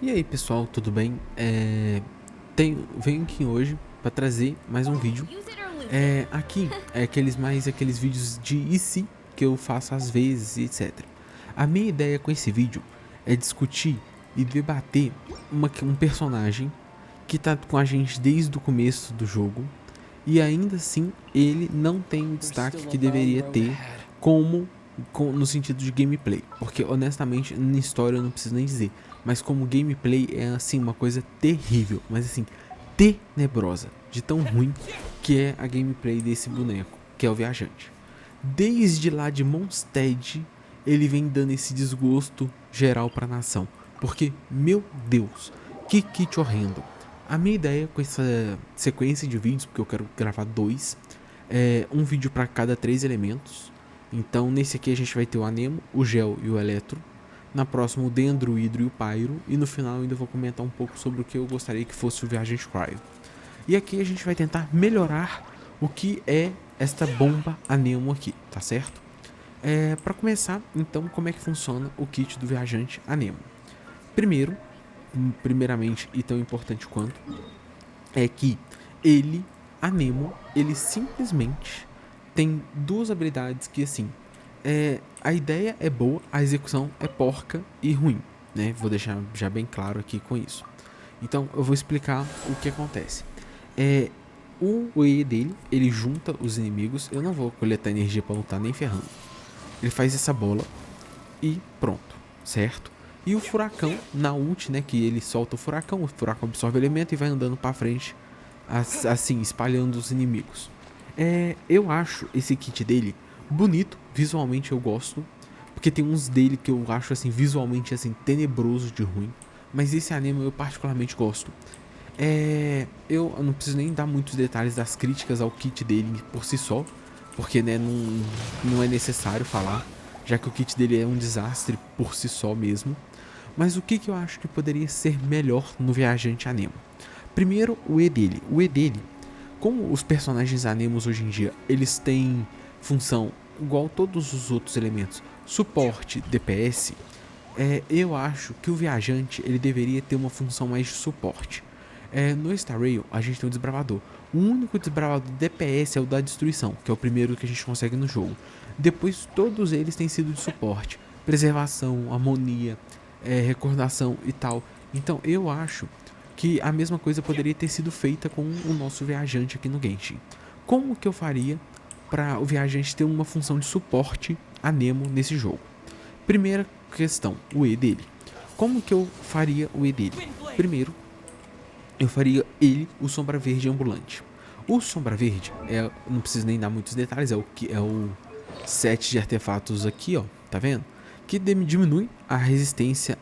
E aí pessoal, tudo bem? Venho aqui hoje para trazer mais um vídeo. Aqui é aqueles vídeos de IC que eu faço às vezes, etc. A minha ideia com esse vídeo é discutir e debater um personagem que tá com a gente desde o começo do jogo e ainda assim ele não tem o destaque que deveria ter no sentido de gameplay, porque honestamente na história eu não preciso nem dizer, mas como gameplay é assim uma coisa terrível, mas assim tenebrosa, de tão ruim que é a gameplay desse boneco, que é o Viajante. Desde lá de Mondstadt ele vem dando esse desgosto geral para a nação, porque meu Deus, que kit horrendo. A minha ideia com essa sequência de vídeos, porque eu quero gravar dois, é um vídeo para cada 3 elementos. Então nesse aqui a gente vai ter o Anemo, o Gel e o Eletro. Na próxima o Dendro, o Hidro e o Pyro. E no final eu ainda vou comentar um pouco sobre o que eu gostaria que fosse o Viajante Cryo. E aqui a gente vai tentar melhorar o que é esta bomba Anemo aqui, tá certo? Para começar, então, como é que funciona o kit do Viajante Anemo? Primeiramente e tão importante quanto, é que Anemo, ele simplesmente tem duas habilidades que, assim, a ideia é boa, a execução é porca e ruim, né? Vou deixar já bem claro aqui com isso. Então, eu vou explicar o que acontece. O E dele, ele junta os inimigos. Eu não vou coletar energia pra lutar nem ferrando. Ele faz essa bola e pronto, certo? E o furacão na ult, né, que ele solta o furacão absorve o elemento e vai andando pra frente, assim, espalhando os inimigos. Eu acho esse kit dele bonito, visualmente eu gosto, porque tem uns dele que eu acho assim visualmente assim tenebroso de ruim, mas esse anime eu particularmente gosto. Eu não preciso nem dar muitos detalhes das críticas ao kit dele por si só, porque né, não é necessário falar, já que o kit dele é um desastre por si só mesmo. Mas o que eu acho que poderia ser melhor no Viajante Anemo? Primeiro, o E dele. O E dele, como os personagens Anemos hoje em dia, eles têm função igual a todos os outros elementos, suporte, DPS, eu acho que o Viajante ele deveria ter uma função mais de suporte. No Star Rail, a gente tem um desbravador. O único desbravador DPS é o da destruição, que é o primeiro que a gente consegue no jogo. Depois, todos eles têm sido de suporte. Preservação, harmonia, recordação e tal. Então, eu acho que a mesma coisa poderia ter sido feita com o nosso Viajante aqui no Genshin. Como que eu faria para o Viajante ter uma função de suporte a Nemo nesse jogo? Primeira questão, o E dele. Como que eu faria o E dele? Primeiro, eu faria ele o Sombra Verde ambulante. O Sombra Verde, não preciso nem dar muitos detalhes, é o set de artefatos aqui, ó, tá vendo? Que diminui a resistência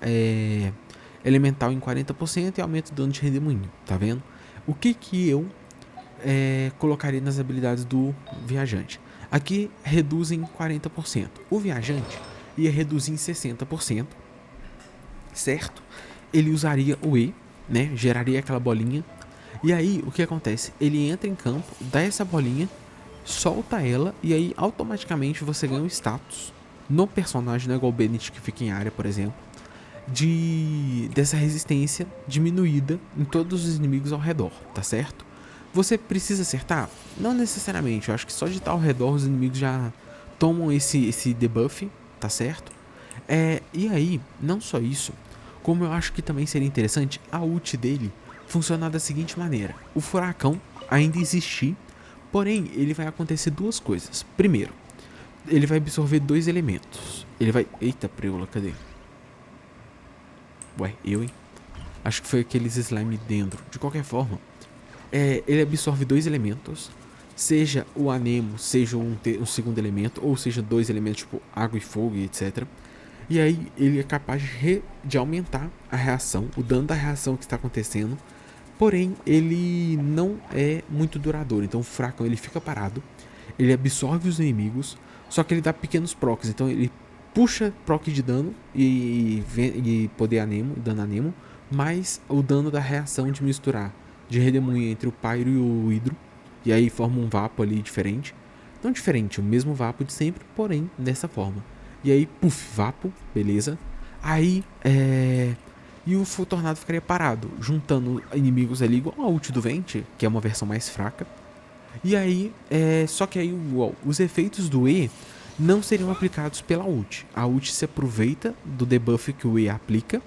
elemental em 40% e aumenta o dano de redemoinho, tá vendo? O que eu colocaria nas habilidades do Viajante? Aqui reduz em 40%. O Viajante ia reduzir em 60%, certo? Ele usaria o E, né? Geraria aquela bolinha. E aí, o que acontece? Ele entra em campo, dá essa bolinha, solta ela e aí automaticamente você ganha um status no personagem, não é igual o Bennett que fica em área, por exemplo, dessa resistência diminuída em todos os inimigos ao redor, tá certo? Você precisa acertar? Não necessariamente, eu acho que só de estar ao redor os inimigos já tomam esse debuff, tá certo? E aí, não só isso, como eu acho que também seria interessante a ult dele funcionar da seguinte maneira: o furacão ainda existir, porém ele vai acontecer duas coisas. Primeiro, ele vai absorver 2 elementos. Ele vai... Eita, preula, cadê? Ué, hein? Acho que foi aqueles slime dentro. De qualquer forma, ele absorve 2 elementos. Seja o anemo, seja um segundo elemento, ou seja 2 elementos tipo água e fogo e etc. E aí ele é capaz de aumentar a reação, o dano da reação que está acontecendo. Porém, ele não é muito duradouro. Então o furacão ele fica parado, ele absorve os inimigos, só que ele dá pequenos procs. Então ele puxa proc de dano e poder anemo, dano anemo, mais o dano da reação de misturar de redemoinho entre o Pyro e o Hidro. E aí forma um vapo ali diferente. Não diferente, o mesmo vapo de sempre, porém dessa forma. E aí, puf, vapo, beleza. Aí, e o tornado ficaria parado, juntando inimigos ali igual a ult do Venti, que é uma versão mais fraca. E aí, só que aí os efeitos do E não seriam aplicados pela ult. A ult se aproveita do debuff que o E aplica,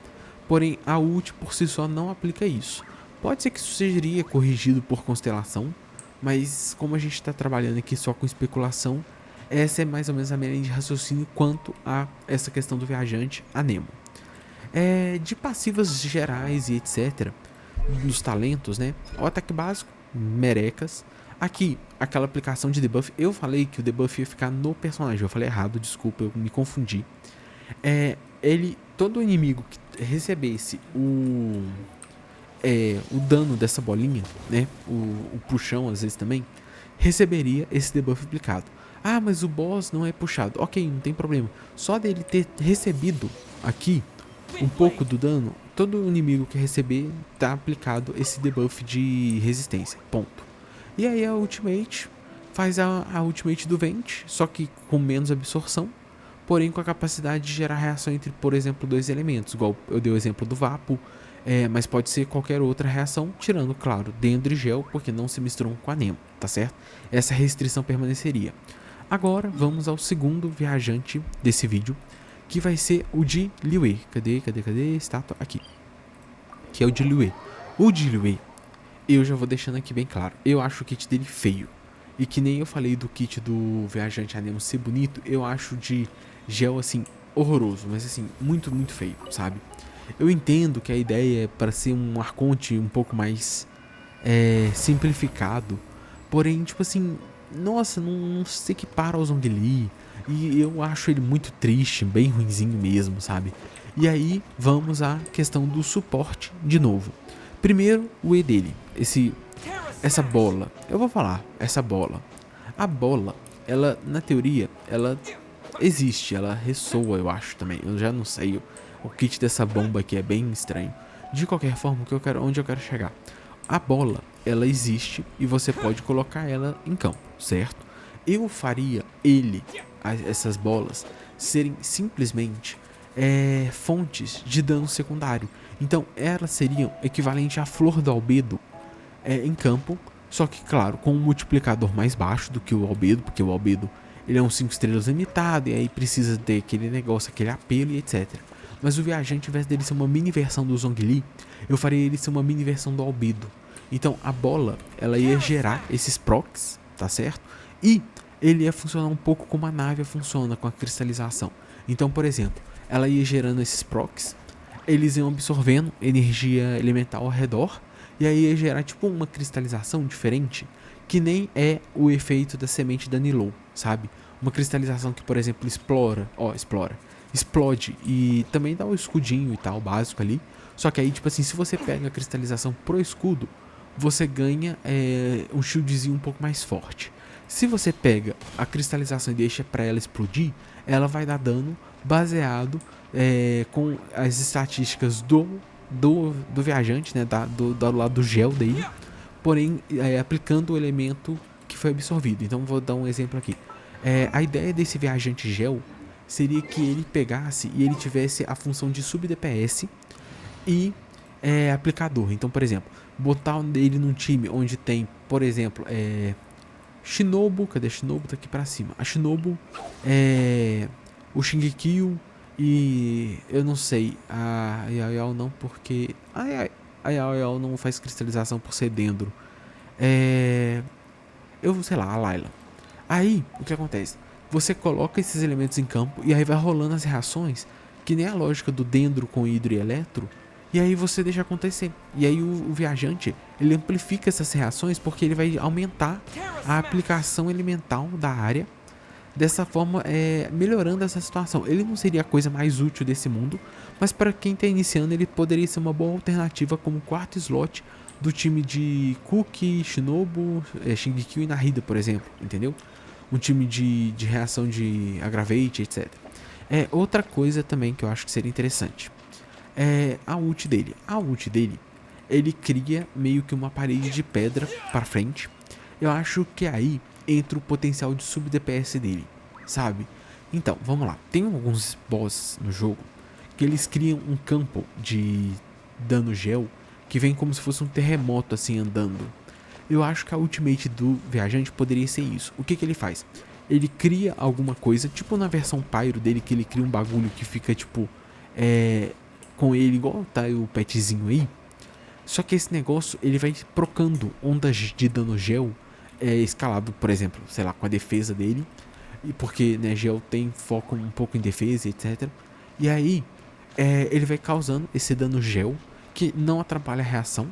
porém a ult por si só não aplica isso. Pode ser que isso seria corrigido por constelação, mas como a gente está trabalhando aqui só com especulação, essa é mais ou menos a minha linha de raciocínio quanto a essa questão do viajante, a Nemo. De passivas gerais e etc, nos talentos, né? O ataque básico, merecas. Aqui, aquela aplicação de debuff, eu falei que o debuff ia ficar no personagem, eu falei errado, desculpa, eu me confundi. Todo inimigo que recebesse o dano dessa bolinha, né? O puxão às vezes também, receberia esse debuff aplicado. Ah, mas o boss não é puxado. Ok, não tem problema. Só dele ter recebido aqui um pouco do dano, todo inimigo que receber tá aplicado esse debuff de resistência. Ponto. E aí a ultimate faz a ultimate do Venti, só que com menos absorção, porém com a capacidade de gerar reação entre, por exemplo, dois elementos, igual eu dei o exemplo do Vapo, mas pode ser qualquer outra reação, tirando, claro, Dendro e Gel, porque não se misturam com a Nemo, tá certo? Essa restrição permaneceria. Agora vamos ao segundo viajante desse vídeo, que vai ser o de Liyue. Cadê? Estátua? Aqui. Que é o de Liyue. O de Liyue, eu já vou deixando aqui bem claro, eu acho o kit dele feio. E que nem eu falei do kit do viajante Anemo ser bonito, eu acho de Gel, assim, horroroso. Mas, assim, muito, muito feio, sabe? Eu entendo que a ideia é para ser um Arconte um pouco mais simplificado. Porém, tipo assim, nossa, não se equipara ao Zhongli. E eu acho ele muito triste, bem ruinzinho mesmo, sabe? E aí, vamos à questão do suporte de novo. Primeiro, o E dele. Essa bola. Eu vou falar, essa bola. A bola, ela, na teoria, ela existe, ela ressoa, eu acho também. Eu já não sei. O kit dessa bomba aqui é bem estranho. De qualquer forma, onde eu quero chegar? A bola, ela existe e você pode colocar ela em campo, certo? Eu faria essas bolas, serem simplesmente fontes de dano secundário. Então, elas seriam equivalente à flor do albedo em campo, só que, claro, com um multiplicador mais baixo do que o albedo, porque o albedo ele é um 5 estrelas limitado e aí precisa ter aquele negócio, aquele apelo e etc. Mas o viajante, ao invés dele ser uma mini versão do Zhongli, eu faria ele ser uma mini versão do albedo. Então a bola, ela ia gerar esses procs, tá certo? E ele ia funcionar um pouco como a nave funciona com a cristalização. Então, por exemplo, ela ia gerando esses procs, eles iam absorvendo energia elemental ao redor, e aí ia gerar tipo uma cristalização diferente, que nem é o efeito da semente da Nilou, sabe? Uma cristalização que, por exemplo, explode e também dá um escudinho e tal, básico ali. Só que aí, tipo assim, se você pega a cristalização pro escudo, você ganha um shieldzinho um pouco mais forte. Se você pega a cristalização e deixa pra ela explodir, ela vai dar dano baseado com as estatísticas do viajante, né, do lado do gel dele, porém aplicando o elemento que foi absorvido. Então vou dar um exemplo aqui. A ideia desse viajante gel seria que ele pegasse e ele tivesse a função de sub-DPS e aplicador. Então, por exemplo, botar ele num time onde tem, por exemplo, Shinobu, cadê a Shinobu? Tá aqui pra cima. A Shinobu, o Shingekyo e eu não sei, a Yaoyao não, porque a Yaoyao não faz cristalização por ser dendro. Eu sei lá, a Layla. Aí, o que acontece? Você coloca esses elementos em campo e aí vai rolando as reações, que nem a lógica do dendro com hidro e eletro, e aí você deixa acontecer. E aí o viajante, ele amplifica essas reações porque ele vai aumentar a aplicação elemental da área, dessa forma melhorando essa situação. Ele não seria a coisa mais útil desse mundo, mas para quem está iniciando ele poderia ser uma boa alternativa como quarto slot do time de Kuki, Shinobu, Shingekyo e Narida, por exemplo, entendeu? Um time de reação de Aggravate, etc. Outra coisa também que eu acho que seria interessante a ult dele. A ult dele, ele cria meio que uma parede de pedra para frente. Eu acho que aí entra o potencial de sub-DPS dele, sabe? Então, vamos lá. Tem alguns boss no jogo que eles criam um campo de dano gel que vem como se fosse um terremoto assim andando. Eu acho que a ultimate do viajante poderia ser isso. O que que ele faz? Ele cria alguma coisa, tipo na versão Pyro dele, que ele cria um bagulho que fica tipo com ele igual tá o petzinho aí. Só que esse negócio ele vai procando ondas de dano gel escalado, por exemplo, sei lá, com a defesa dele. E porque né, gel tem foco um pouco em defesa, etc. E aí ele vai causando esse dano gel que não atrapalha a reação,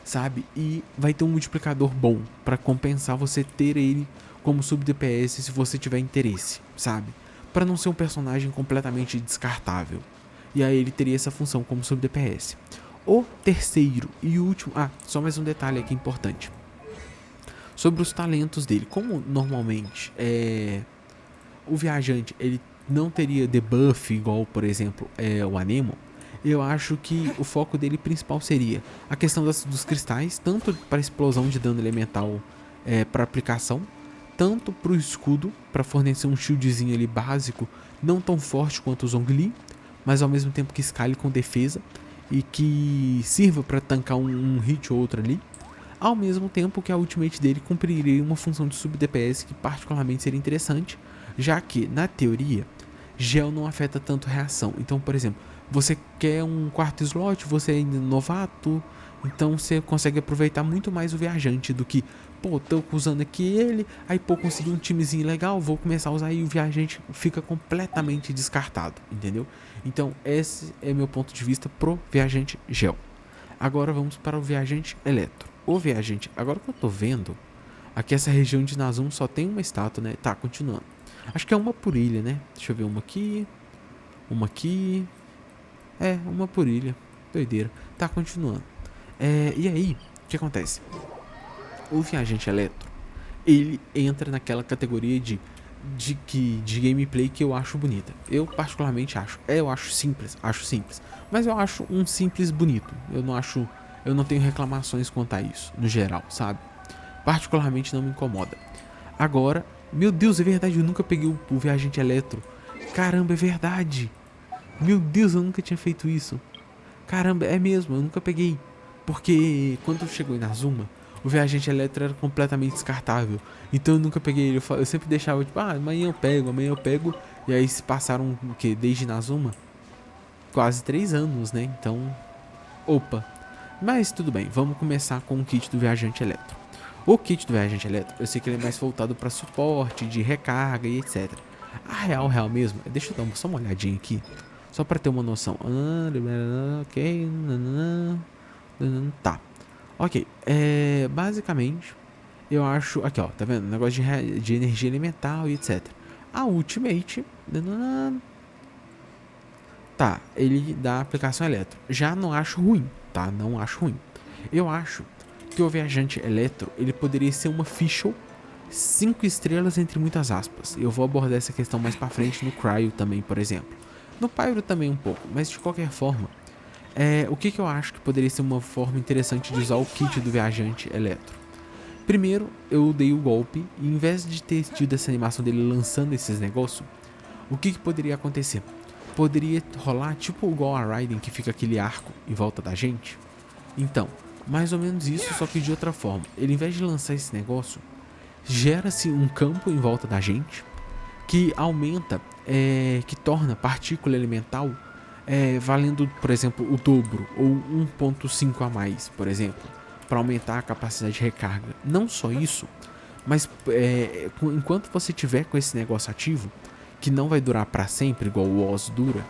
sabe? E vai ter um multiplicador bom pra compensar você ter ele como sub DPS se você tiver interesse, sabe? Pra não ser um personagem completamente descartável. E aí ele teria essa função como sub DPS. O terceiro e último... Ah, só mais um detalhe aqui importante. Sobre os talentos dele. Como normalmente o viajante ele não teria debuff igual, por exemplo, o Anemon, eu acho que o foco dele principal seria a questão dos cristais, tanto para explosão de dano elemental para aplicação, tanto para o escudo, para fornecer um shieldzinho ali básico, não tão forte quanto o Zhongli, mas ao mesmo tempo que escale com defesa e que sirva para tancar um hit ou outro ali, ao mesmo tempo que a ultimate dele cumpriria uma função de sub DPS que particularmente seria interessante, já que, na teoria, gel não afeta tanto reação. Então, por exemplo, você quer um quarto slot, você é ainda novato, então você consegue aproveitar muito mais o viajante do que, pô, tô usando aqui ele, aí pô, consegui um timezinho legal, vou começar a usar e o viajante fica completamente descartado, entendeu? Então, esse é meu ponto de vista pro viajante gel. Agora vamos para o viajante eletro. O viajante, agora que eu tô vendo, aqui essa região de Nazum só tem uma estátua, né? Tá, continuando. Acho que é uma por ilha, né? Deixa eu ver, uma aqui. Uma aqui. Uma por ilha. Doideira. Tá, continuando. E aí, o que acontece? O viajante eletro, ele entra naquela categoria de gameplay que eu acho bonita. Eu particularmente acho. Eu acho simples. Mas eu acho um simples bonito. Eu não tenho reclamações quanto a isso, no geral, sabe? Particularmente não me incomoda. Agora, meu Deus, é verdade, eu nunca peguei o viajante eletro. Caramba, é verdade. Meu Deus, eu nunca tinha feito isso. Caramba, é mesmo, eu nunca peguei. Porque quando chegou em Nazuma, o viajante eletro era completamente descartável. Então eu nunca peguei ele. Eu sempre deixava, tipo, amanhã eu pego. E aí se passaram, o quê? Desde Nazuma? Quase 3 anos, né? Então, opa. Mas tudo bem, vamos começar com o kit do viajante eletro. O kit do viajante eletro, eu sei que ele é mais voltado para suporte, de recarga e etc. A real mesmo, deixa eu dar só uma olhadinha aqui, só para ter uma noção. Ok, tá. Ok, basicamente, eu acho, aqui ó, tá vendo? Negócio de energia elemental e etc. A Ultimate, tá, ele dá aplicação eletro. Já não acho ruim, tá? Não acho ruim. Eu acho que o viajante eletro, ele poderia ser uma official 5 estrelas entre muitas aspas. Eu vou abordar essa questão mais pra frente no Cryo também, por exemplo. No Pyro também um pouco, mas de qualquer forma, o que eu acho que poderia ser uma forma interessante de usar o kit do viajante eletro? Primeiro, eu dei o golpe e em vez de ter tido essa animação dele lançando esses negócios, o que poderia acontecer? Poderia rolar tipo igual a Raiden, que fica aquele arco em volta da gente. Então, mais ou menos isso, só que de outra forma. Ele, em vez de lançar esse negócio, gera-se um campo em volta da gente que aumenta, que torna partícula elemental valendo, por exemplo, o dobro ou 1.5 a mais, por exemplo, para aumentar a capacidade de recarga. Não só isso, mas enquanto você tiver com esse negócio ativo, que não vai durar para sempre igual o Oz dura,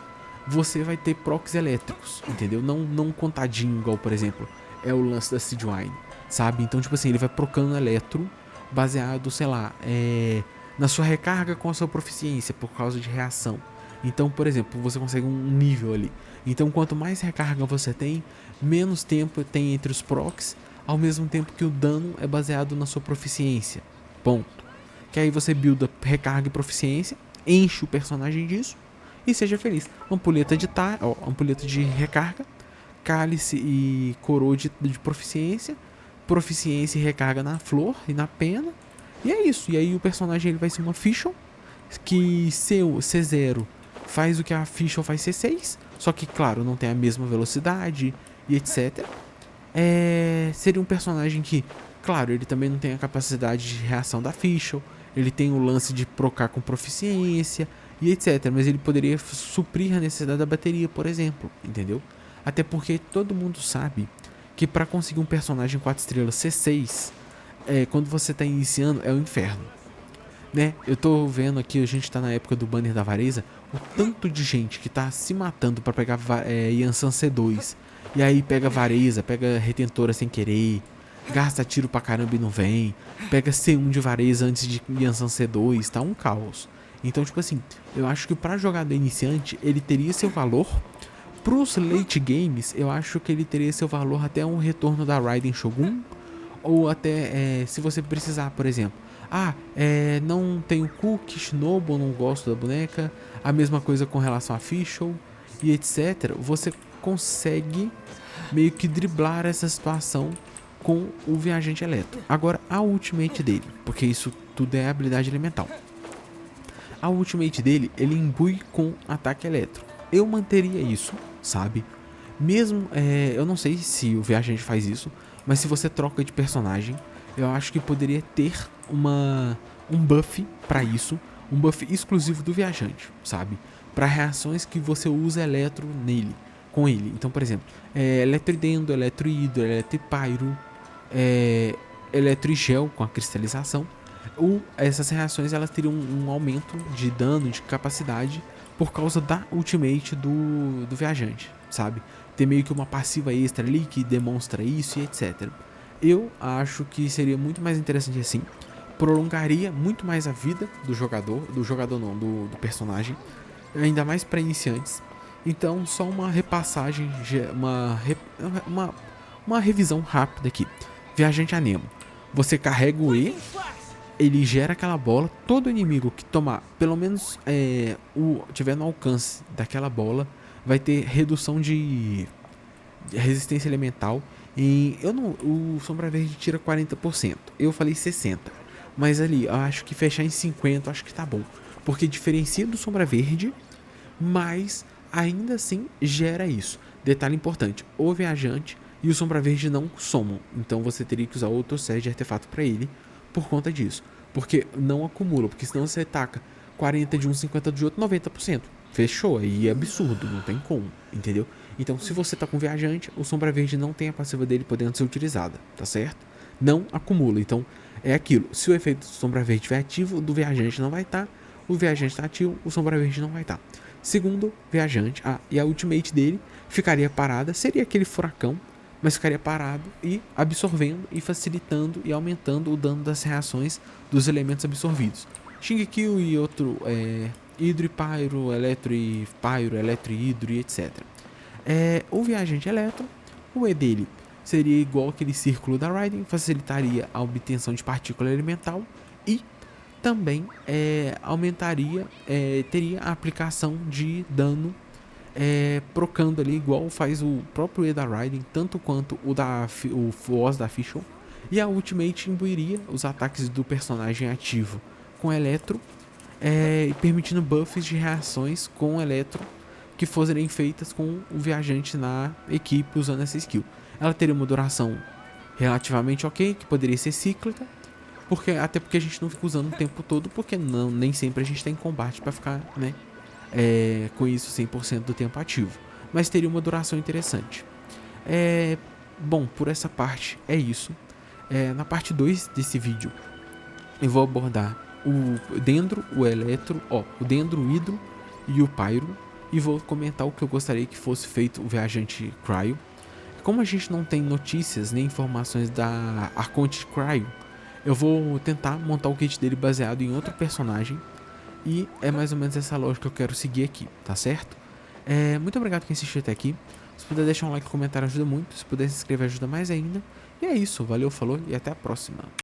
você vai ter procs elétricos, entendeu? Não contadinho igual, por exemplo, é o lance da Sidewine, sabe? Então, tipo assim, ele vai procando eletro baseado, sei lá, na sua recarga com a sua proficiência por causa de reação. Então, por exemplo, você consegue um nível ali. Então, quanto mais recarga você tem, menos tempo tem entre os procs, ao mesmo tempo que o dano é baseado na sua proficiência. Ponto. Que aí você builda recarga e proficiência, enche o personagem disso e seja feliz. Ampulheta de recarga, cálice e coroa de proficiência, proficiência e recarga na flor e na pena. E é isso. E aí o personagem ele vai ser uma Fischl, que C0 faz o que a Fischl faz C6, só que claro, não tem a mesma velocidade e etc. Seria um personagem que, claro, ele também não tem a capacidade de reação da Fischl, ele tem o lance de procar com proficiência e etc. Mas ele poderia suprir a necessidade da bateria, por exemplo, entendeu? Até porque todo mundo sabe que para conseguir um personagem 4 estrelas C6, quando você tá iniciando, é o inferno, né? Eu tô vendo aqui, a gente tá na época do banner da Vareza, o tanto de gente que tá se matando pra pegar Yansan C2, e aí pega Vareza, pega Retentora sem querer, gasta tiro pra caramba e não vem, pega C1 de Vareza antes de Yansan C2, tá um caos. Então, tipo assim, eu acho que pra jogador iniciante, ele teria seu valor. Pros late games, eu acho que ele teria seu valor até um retorno da Raiden Shogun, ou até se você precisar, por exemplo. Não tenho Cook, Shinobu, não gosto da boneca. A mesma coisa com relação a Fischl e etc. Você consegue meio que driblar essa situação com o Viajante Eletro. Agora, a ultimate dele, porque isso tudo é habilidade elemental. A ultimate dele, ele imbui com ataque elétrico. Eu manteria isso, sabe? Mesmo, eu não sei se o Viajante faz isso, mas se você troca de personagem, eu acho que poderia ter um buff pra isso, um buff exclusivo do Viajante, sabe? Pra reações que você usa eletro nele, com ele. Então, por exemplo, Eletroidendo, Eletrohidro, Eletropyro, Eletrigel com a cristalização. Essas reações elas teriam um aumento de dano, de capacidade, por causa da ultimate do Viajante, sabe? Ter meio que uma passiva extra ali que demonstra isso e etc. Eu acho que seria muito mais interessante assim. Prolongaria muito mais a vida do jogador não, do personagem, ainda mais para iniciantes. Então, só uma repassagem, uma revisão rápida aqui. Viajante Anemo. Você carrega o E, ele gera aquela bola. Todo inimigo que tomar, pelo menos tiver no alcance daquela bola, vai ter redução de resistência elemental. O Sombra Verde tira 40%. Eu falei 60%. Mas ali, eu acho que fechar em 50%, acho que tá bom. Porque diferencia do Sombra Verde, mas ainda assim gera isso. Detalhe importante, o Viajante e o Sombra Verde não somam. Então você teria que usar outro set de artefato para ele por conta disso. Porque não acumula, porque senão você taca 40 de um, 50 de outro, 90%. Fechou, aí é absurdo, não tem como, entendeu? Então, se você tá com Viajante, o Sombra Verde não tem a passiva dele podendo ser utilizada, tá certo? Não acumula, então é aquilo. Se o efeito do Sombra Verde estiver ativo, o do Viajante não vai estar. O Viajante está ativo, o Sombra Verde não vai estar. Segundo, Viajante, e a ultimate dele ficaria parada, seria aquele furacão, mas ficaria parado e absorvendo e facilitando e aumentando o dano das reações dos elementos absorvidos. Shingekyo e outro Hidro e Pyro, Eletro e Pyro, Eletro e Hidro e etc. O Viajante Eletro, o E dele seria igual aquele círculo da Raiden, facilitaria a obtenção de partícula elemental e também aumentaria, teria a aplicação de dano procando ali, igual faz o próprio E da Raiden, tanto quanto o Foz da Fischl. E a Ultimate imbuiria os ataques do personagem ativo com Eletro, permitindo buffs de reações com Eletro que fossem feitas com o Viajante na equipe usando essa skill. Ela teria uma duração relativamente ok, que poderia ser cíclica, até porque a gente não fica usando o tempo todo, porque nem sempre a gente tem combate para ficar, né, com isso 100% do tempo ativo. Mas teria uma duração interessante. Bom, por essa parte é isso. Na parte 2 desse vídeo eu vou abordar o Dendro, o Eletro, o Dendro, o Hidro e o Pyro, e vou comentar o que eu gostaria que fosse feito o Viajante Cryo. Como a gente não tem notícias nem informações da Arconte Cryo, eu vou tentar montar o kit dele baseado em outro personagem, e é mais ou menos essa lógica que eu quero seguir aqui, tá certo? Muito obrigado por quem assistiu até aqui. Se puder deixar um like e comentário ajuda muito, se puder se inscrever ajuda mais ainda. E é isso, valeu, falou e até a próxima.